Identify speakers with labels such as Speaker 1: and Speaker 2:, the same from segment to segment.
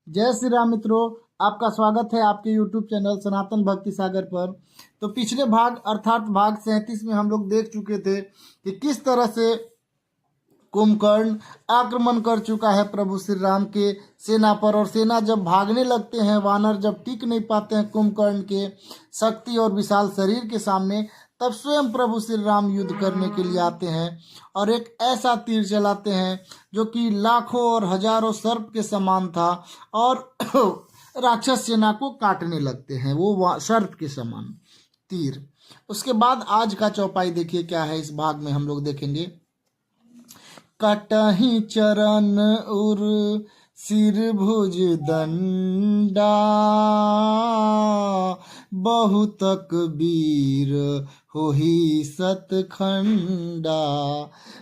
Speaker 1: जय श्री राम मित्रों, आपका स्वागत है आपके YouTube चैनल सनातन भक्ति सागर पर। तो पिछले भाग अर्थात भाग 37 में हम लोग देख चुके थे कि किस तरह से कुंभकर्ण आक्रमण कर चुका है प्रभु श्री राम के सेना पर। और सेना जब भागने लगते हैं, वानर जब टिक नहीं पाते हैं कुंभकर्ण के शक्ति और विशाल शरीर के सामने, तब स्वयं प्रभु श्री राम युद्ध करने के लिए आते हैं और एक ऐसा तीर चलाते हैं जो कि लाखों और हजारों सर्प के समान था और राक्षस सेना को काटने लगते हैं, वो सर्प के समान तीर। उसके बाद आज का चौपाई देखिए क्या है, इस भाग में हम लोग देखेंगे। कटहि चरण उर सिर भुज दंडा, बहुतक वीर होहि सतखंडा।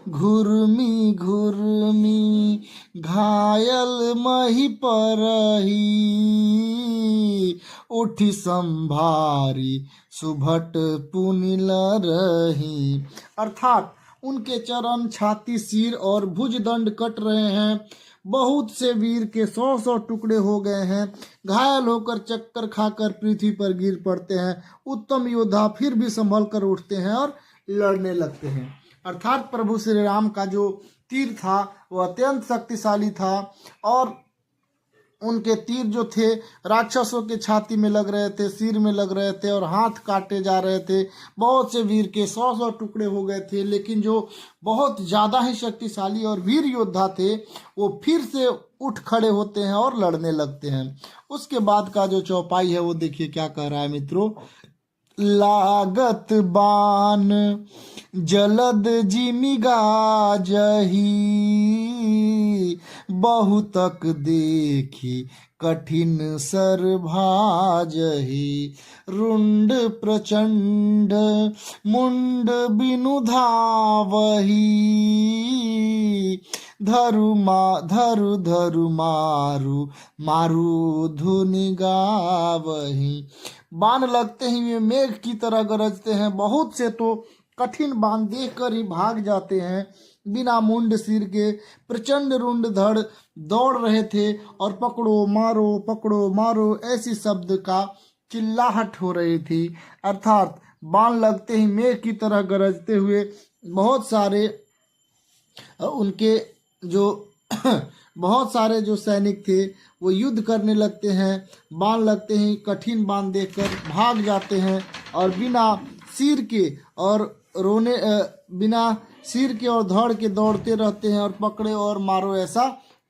Speaker 1: घुर्मी घुर्मी घायल मही परही, उठि संभारी सुभट पुनि लरही। अर्थात उनके चरण, छाती, सिर और भुजदंड कट रहे हैं। बहुत से वीर के 100-100 टुकड़े हो गए हैं। घायल होकर चक्कर खाकर पृथ्वी पर गिर पड़ते हैं। उत्तम योद्धा फिर भी संभल कर उठते हैं और लड़ने लगते हैं। अर्थात प्रभु श्री राम का जो तीर था वो अत्यंत शक्तिशाली था और उनके तीर जो थे राक्षसों के छाती में लग रहे थे, सिर में लग रहे थे और हाथ काटे जा रहे थे। बहुत से वीर के 100-100 टुकड़े हो गए थे, लेकिन जो बहुत ज़्यादा ही शक्तिशाली और वीर योद्धा थे वो फिर से उठ खड़े होते हैं और लड़ने लगते हैं। उसके बाद का जो चौपाई है वो देखिए क्या कह रहा है मित्रों। लागत बान जलद जिमिगा जही, बहुतक देखी कठिन सर भाजही। रुंड प्रचंड मुंड बिनु धावही, धरु धरु मारु मारु धुनि गावही। बाण लगते ही वे मेघ की तरह गरजते हैं। बहुत से तो कठिन बाण देखकर ही भाग जाते हैं। बिना मुंड सिर के प्रचंड रुंड धड़ दौड़ रहे थे और पकड़ो मारो ऐसी शब्द का चिल्लाहट हो रही थी। अर्थात बाण लगते ही मेघ की तरह गरजते हुए बहुत सारे उनके जो बहुत सारे जो सैनिक थे वो युद्ध करने लगते हैं। बाण लगते ही कठिन बाण देखकर भाग जाते हैं और बिना सिर के और धड़ के दौड़ते रहते हैं और पकड़े और मारो ऐसा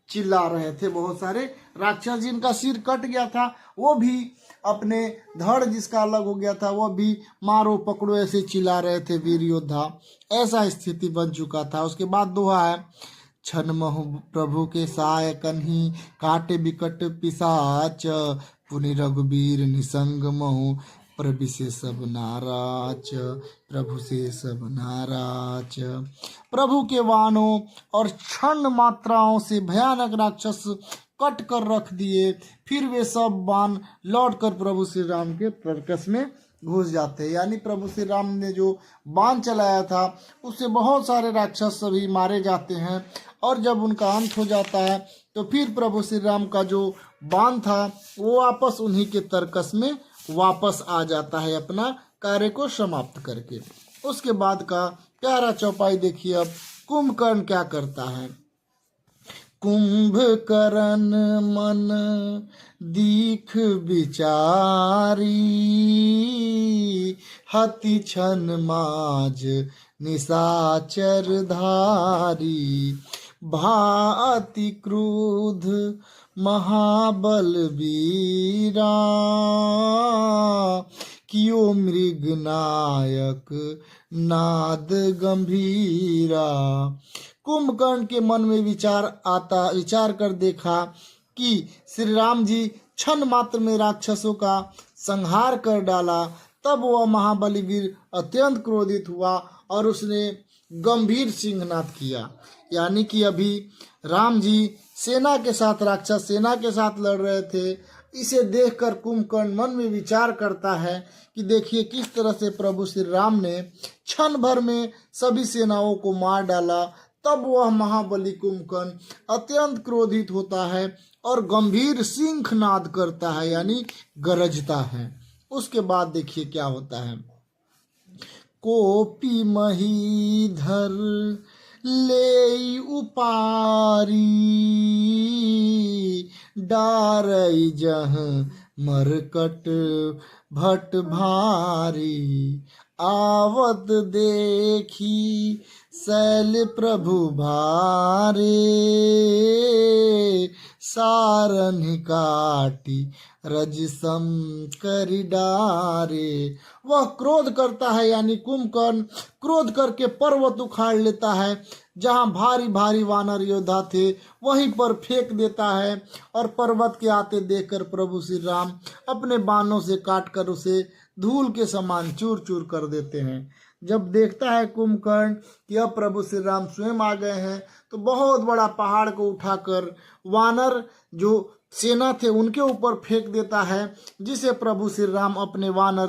Speaker 1: चिल्ला रहे थे। बहुत सारे राक्षस जिनका सिर कट गया था वो भी अपने धड़ जिसका अलग हो गया था वो भी मारो पकड़ो ऐसे चिल्ला रहे थे वीर योद्धा। ऐसा स्थिति बन चुका था। उसके बाद दोहा है। छन महु प्रभु के साय कन्ही, काटे बिकट पिसाच, पुनि रघुबीर निसंग महु, प्रभु से सब नाराज, प्रभु से सब नाराज। प्रभु के बाणों और क्षण मात्राओं से भयानक राक्षस कट कर रख दिए। फिर वे सब बाण लौट कर प्रभु श्री राम के प्रकस में घुस जाते हैं। यानी प्रभु श्री राम ने जो बाण चलाया था उससे बहुत सारे राक्षस सभी मारे जाते हैं और जब उनका अंत हो जाता है तो फिर प्रभु श्री राम का जो बाण था वो वापस उन्हीं के तरकस में वापस आ जाता है अपना कार्य को समाप्त करके। उसके बाद का प्यारा चौपाई देखिए। अब कुंभकर्ण क्या करता है। कुंभकर्ण मन दीख विचारी, हति छन माज निशाचर धारी। भाति क्रोध महाबल वीरा, कियो मृग नायक नाद गंभीरा। कुंभकर्ण के मन में विचार कर देखा कि श्री राम जी क्षण मात्र में राक्षसों का संहार कर डाला। तब वह महाबली वीर अत्यंत क्रोधित हुआ और उसने गंभीर सिंहनाद किया। यानी कि अभी राम जी सेना के साथ राक्षस सेना के साथ लड़ रहे थे। इसे देखकर कुंभकर्ण मन में विचार करता है कि देखिए किस तरह से प्रभु श्री राम ने क्षण भर में सभी सेनाओं को मार डाला। तब वह महाबली कुंभकर्ण अत्यंत क्रोधित होता है और गंभीर सिंहनाद करता है, यानी गरजता है। उसके बाद देखिए क्या होता है। कोपी महीधर ले उपारी, डारई जह मरकट भट भारी, आवत देखी शैल प्रभु भारे, सारन काटी रजसम करि डारे। वह क्रोध करता है, यानी कुंभकर्ण क्रोध करके पर्वत उखाड़ लेता है, जहां भारी भारी वानर योद्धा थे वहीं पर फेंक देता है, और पर्वत के आते देखकर प्रभु श्री राम अपने बाणों से काटकर उसे धूल के समान चूर चूर कर देते हैं। जब देखता है कुंभकर्ण कि अब प्रभु श्री राम स्वयं आ गए हैं, तो बहुत बड़ा पहाड़ को उठाकर वानर जो सेना थे उनके ऊपर फेंक देता है, जिसे प्रभु श्री राम अपने वान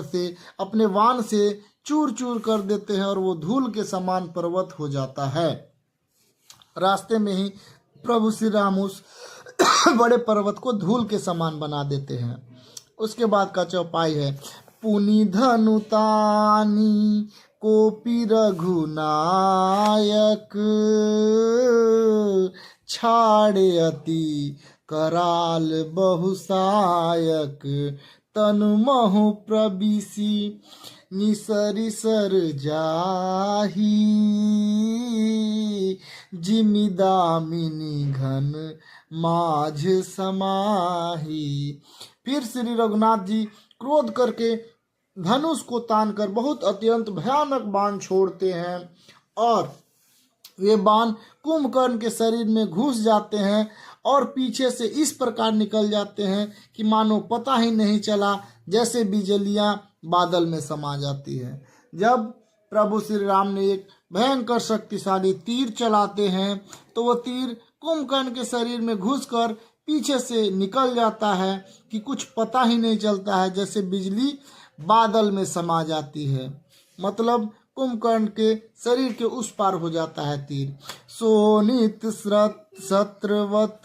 Speaker 1: से चूर चूर कर देते हैं और वो धूल के समान पर्वत हो जाता है। रास्ते में ही प्रभु श्री राम उस बड़े पर्वत को धूल के समान बना देते हैं। उसके बाद का चौपाई है। पुनि धनुतानी कोपी रघुनायक, छाड़े अति कराल बहुसायक, तनु महु प्रबिसी निसरि सर जाही, जिमि दामिनी घन माझ समाही। फिर श्री रघुनाथ जी क्रोध करके धनुष को तानकर बहुत अत्यंत भयानक बाण छोड़ते हैं, और वे बाण कुंभकर्ण के शरीर में घुस जाते हैं और पीछे से इस प्रकार निकल जाते हैं कि मानो पता ही नहीं चला, जैसे बिजलियां बादल में समा जाती है। जब प्रभु श्री राम ने एक भयंकर शक्तिशाली तीर चलाते हैं, तो वह तीर कुंभकर्ण के शरीर में घुसकर पीछे से निकल जाता है कि कुछ पता ही नहीं चलता है, जैसे बिजली बादल में समा जाती है। मतलब कुंभकर्ण के शरीर के उस पार हो जाता है तीर। सोनित सत्रवत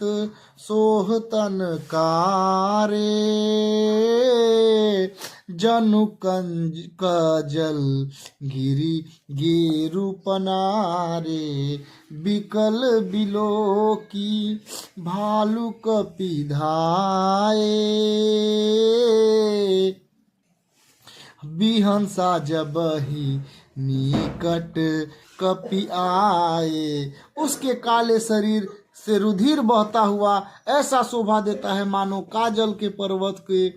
Speaker 1: सोहतन कारे, जनु कंज कजल गिरी गेरु पनारे, बिकल बिलो की भालू कपिधाए, बिहंसा जबहि निकट कपि आए। उसके काले शरीर से रुधिर बहता हुआ ऐसा शोभा देता है मानो काजल के पर्वत के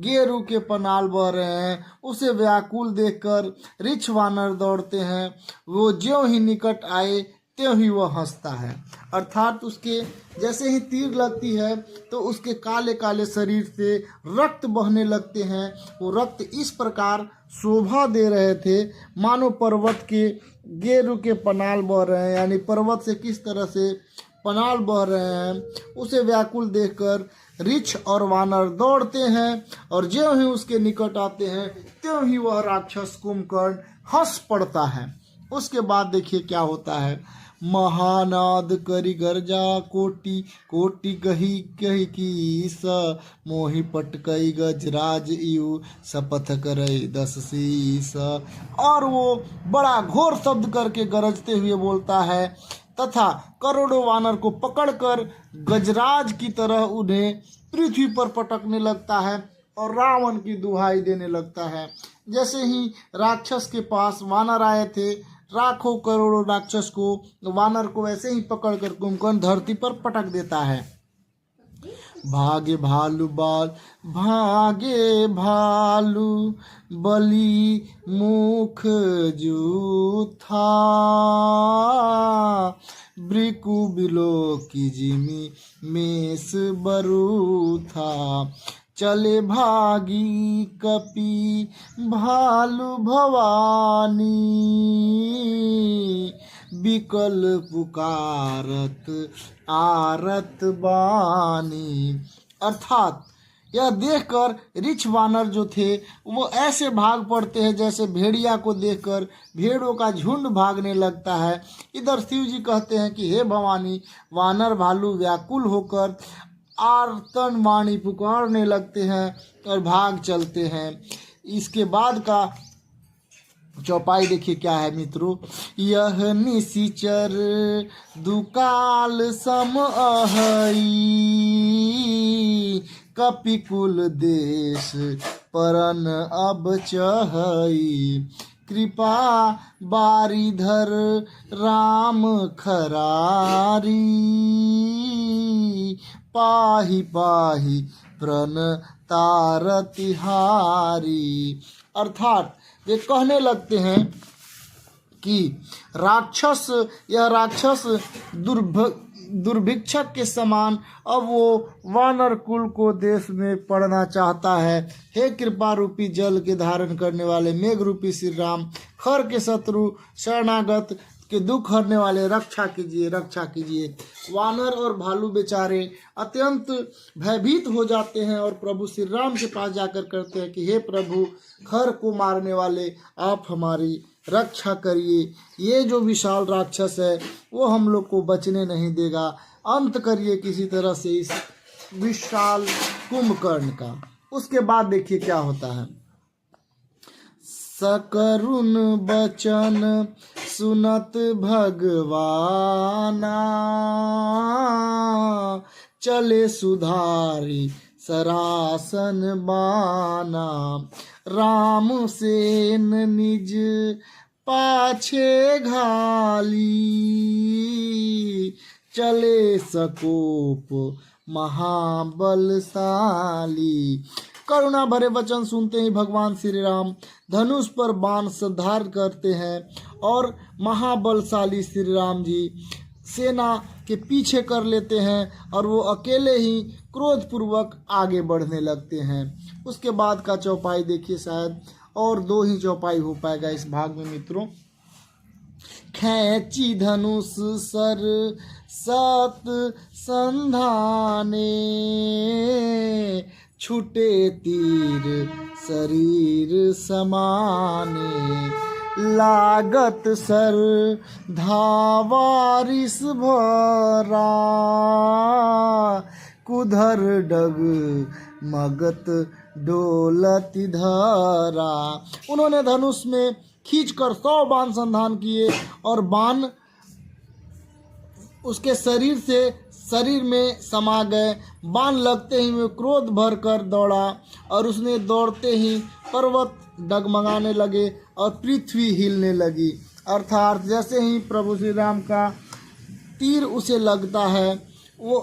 Speaker 1: गेरू के पनाल बह रहे हैं। उसे व्याकुल देखकर रिछ वानर दौड़ते हैं। वो ज्यों ही निकट आए त्यों ही वह हंसता है। अर्थात उसके जैसे ही तीर लगती है तो उसके काले काले शरीर से रक्त बहने लगते हैं। वो रक्त इस प्रकार शोभा दे रहे थे मानो पर्वत के गेरू के पनाल बह रहे हैं, यानी पर्वत से किस तरह से पनाल बह रहे हैं। उसे व्याकुल देखकर रिछ और वानर दौड़ते हैं और ज्यों ही उसके निकट आते हैं त्यों ही वह राक्षस कुंभकर्ण हंस पड़ता है। उसके बाद देखिए क्या होता है। महानाद करि गर्जा कोटि कोटि कही कही की स, मोहि पटकई गजराज इउ शपथ करई 10 शीस। और वो बड़ा घोर शब्द करके गरजते हुए बोलता है तथा करोड़ों वानर को पकड़कर गजराज की तरह उन्हें पृथ्वी पर पटकने लगता है और रावण की दुहाई देने लगता है। जैसे ही राक्षस के पास वानर आए थे, लाखों करोड़ों राक्षस को वानर को ऐसे ही पकड़कर कुंभकर्ण धरती पर पटक देता है। भागे भालू बाल भागे भालू बली मुख जूथा, ब्रिकु बिलो की जिमी मेष बरू था। चले भागी कपि भालू भवानी, बिकल पुकारत आरत बानी। अर्थात यह देखकर रिछ वानर जो थे वो ऐसे भाग पड़ते हैं जैसे भेड़िया को देखकर भेड़ों का झुंड भागने लगता है। इधर शिव जी कहते हैं कि हे भवानी, वानर भालू व्याकुल होकर आर्तन वाणी पुकारने लगते हैं और भाग चलते हैं। इसके बाद का चौपाई देखिए क्या है मित्रों। यह निशिचर दुकाल सम अहई, कपिकुल देश परन अब चहई, कृपा बारिधर राम खरारी, पाहि पाहि प्रण तारतिहारी। अर्थात वे कहने लगते हैं कि यह राक्षस दुर्भिक्षक के समान अब वो वानर कुल को देश में पड़ना चाहता है। हे कृपा रूपी जल के धारण करने वाले मेघ रूपी श्री राम, खर के शत्रु शरणागत के दुख हरने वाले, रक्षा कीजिए, रक्षा कीजिए। वानर और भालू बेचारे अत्यंत भयभीत हो जाते हैं और प्रभु श्री राम के पास जाकर करते हैं कि हे प्रभु, खर को मारने वाले आप हमारी रक्षा करिए। ये जो विशाल राक्षस है वो हम लोग को बचने नहीं देगा। अंत करिए किसी तरह से इस विशाल कुंभकर्ण का। उसके बाद देखिए क्या होता है। सकरुण बचन सुनत भगवाना, चले सुधारी सरासन बाना, राम सेन निज पाछे घाली, चले सकोप महाबलशाली। करुणा भरे वचन सुनते ही भगवान श्री राम धनुष पर बाण संधार करते हैं और महाबलशाली श्री राम जी सेना के पीछे कर लेते हैं और वो अकेले ही क्रोधपूर्वक आगे बढ़ने लगते हैं। उसके बाद का चौपाई देखिए, शायद और 2 ही चौपाई हो पाएगा इस भाग में मित्रों। खैची धनुष सर सत संधाने, छूटे तीर शरीर समाने, लागत सर धावारिस भरा, कुधर डग मगत डोलत धरा। उन्होंने धनुष में खींचकर 100 बाण संधान किए और बाण उसके शरीर में समा गए। बाण लगते ही वो क्रोध भर कर दौड़ा और उसने दौड़ते ही पर्वत डगमगाने लगे और पृथ्वी हिलने लगी। अर्थात जैसे ही प्रभु श्री राम का तीर उसे लगता है वो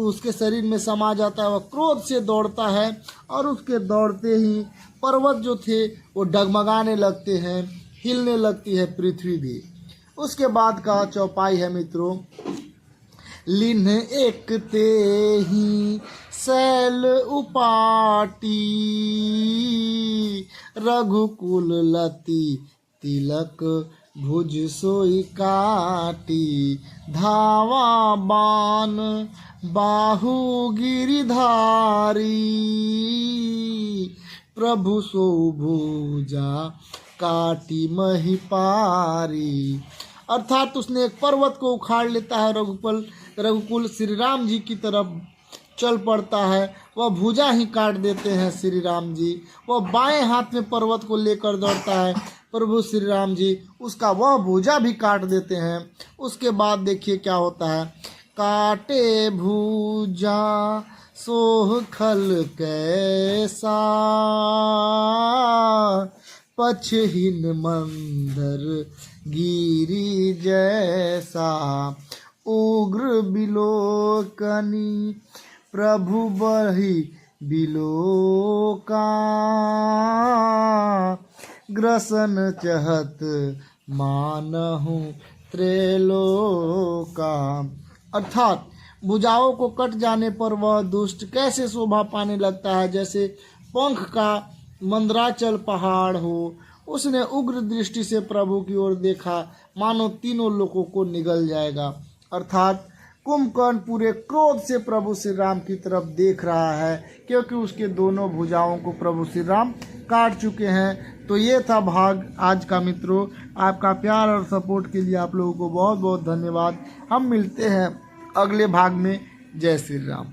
Speaker 1: उसके शरीर में समा जाता है, वह क्रोध से दौड़ता है और उसके दौड़ते ही पर्वत जो थे वो डगमगाने लगते हैं, हिलने लगती है पृथ्वी भी। उसके बाद का चौपाई है मित्रों। लिन्ह एक ते ही शैल उपाटी, रघुकुल लती तिलक भुज सोई काटी, धावा बान बाहु गिरिधारी, प्रभु सो भुजा काटी महिपारी। अर्थात उसने एक पर्वत को उखाड़ लेता है, रघुकुल श्री राम जी की तरफ चल पड़ता है। वह भुजा ही काट देते हैं श्री राम जी। वह बाएं हाथ में पर्वत को लेकर दौड़ता है, प्रभु श्री राम जी उसका वह भुजा भी काट देते हैं। उसके बाद देखिए क्या होता है। काटे भुजा सोह खल कैसा, पछहिन मंदर गिरी जैसा, उग्र बिलोकनी प्रभु बही बिलोका, ग्रसन चहत मानहु त्रैलोका। अर्थात भुजाओं को कट जाने पर वह दुष्ट कैसे शोभा पाने लगता है, जैसे पंख का मंदराचल पहाड़ हो। उसने उग्र दृष्टि से प्रभु की ओर देखा, मानो तीनों लोगों को निगल जाएगा। अर्थात कुंभकर्ण पूरे क्रोध से प्रभु श्री राम की तरफ देख रहा है, क्योंकि उसके दोनों भुजाओं को प्रभु श्री राम काट चुके हैं। तो ये था भाग आज का मित्रों। आपका प्यार और सपोर्ट के लिए आप लोगों को बहुत बहुत धन्यवाद। हम मिलते हैं अगले भाग में। जय श्री राम।